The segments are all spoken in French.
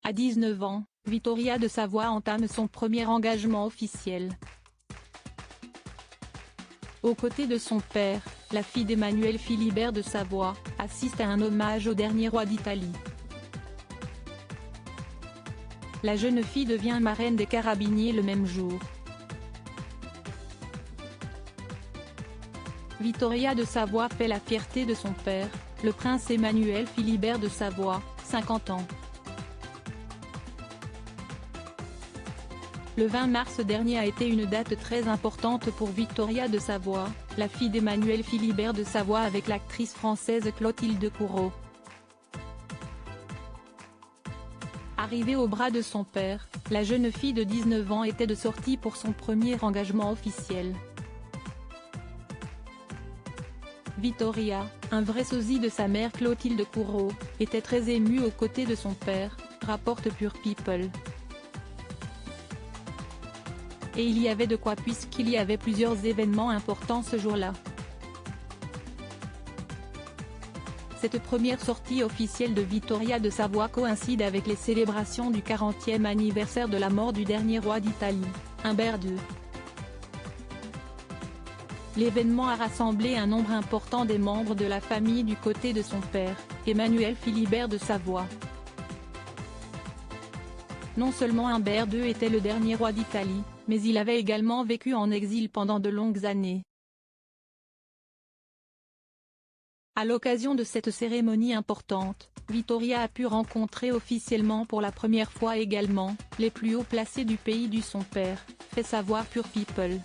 À 19 ans, Vittoria de Savoie entame son premier engagement officiel. Aux côtés de son père, la fille d'Emmanuel Philibert de Savoie assiste à un hommage au dernier roi d'Italie. La jeune fille devient marraine des Carabiniers le même jour. Vittoria de Savoie fait la fierté de son père, le prince Emmanuel Philibert de Savoie, 50 ans. Le 20 mars dernier a été une date très importante pour Vittoria de Savoie, la fille d'Emmanuel Philibert de Savoie avec l'actrice française Clotilde Courreau. Arrivée au bras de son père, la jeune fille de 19 ans était de sortie pour son premier engagement officiel. Vittoria, un vrai sosie de sa mère Clotilde Courreau, était très émue aux côtés de son père, rapporte Pure People. Et il y avait de quoi puisqu'il y avait plusieurs événements importants ce jour-là. Cette première sortie officielle de Vittoria de Savoie coïncide avec les célébrations du 40e anniversaire de la mort du dernier roi d'Italie, Humbert II. L'événement a rassemblé un nombre important des membres de la famille du côté de son père, Emmanuel Philibert de Savoie. Non seulement Humbert II était le dernier roi d'Italie, mais il avait également vécu en exil pendant de longues années. À l'occasion de cette cérémonie importante, Vittoria a pu rencontrer officiellement pour la première fois également, les plus hauts placés du pays du son père, fait savoir Pure People.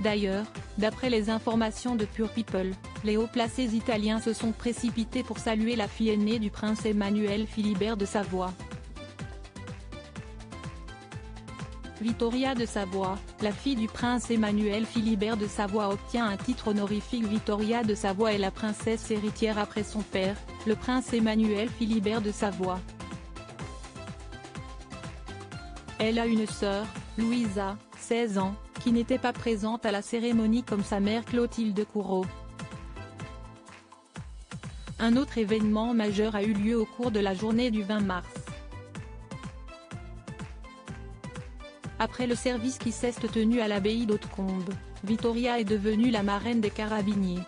D'ailleurs, d'après les informations de Pure People, les hauts placés italiens se sont précipités pour saluer la fille aînée du prince Emmanuel Philibert de Savoie. Vittoria de Savoie, la fille du prince Emmanuel Philibert de Savoie obtient un titre honorifique. Vittoria de Savoie est la princesse héritière après son père, le prince Emmanuel Philibert de Savoie. Elle a une sœur, Louisa, 16 ans, qui n'était pas présente à la cérémonie comme sa mère Clotilde Courreau. Un autre événement majeur a eu lieu au cours de la journée du 20 mars. Après le service qui s'est tenu à l'abbaye d'Hautecombe, Vittoria est devenue la marraine des Carabiniers.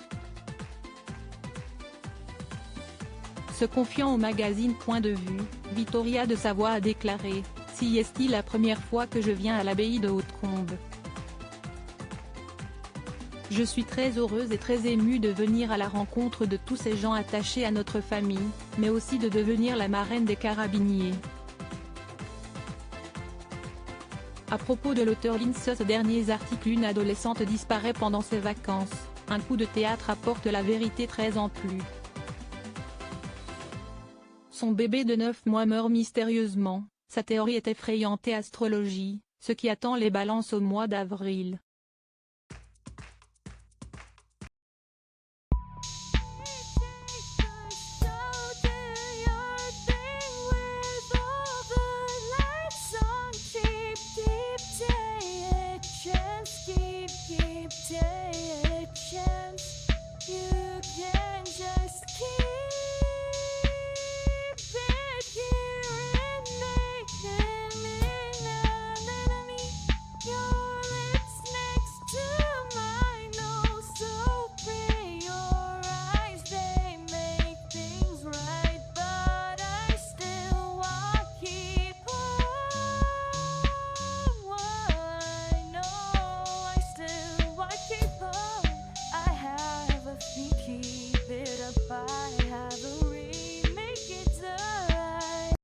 Se confiant au magazine Point de vue, Vittoria de Savoie a déclaré « Si est-il la première fois que je viens à l'abbaye de Hautecombe. Je suis très heureuse et très émue de venir à la rencontre de tous ces gens attachés à notre famille, mais aussi de devenir la marraine des Carabiniers. » À propos de l'auteur Lince, ce dernier article, une adolescente disparaît pendant ses vacances, un coup de théâtre apporte la vérité 13 ans plus. Son bébé de 9 mois meurt mystérieusement, sa théorie est effrayante et astrologie, ce qui attend les balances au mois d'avril.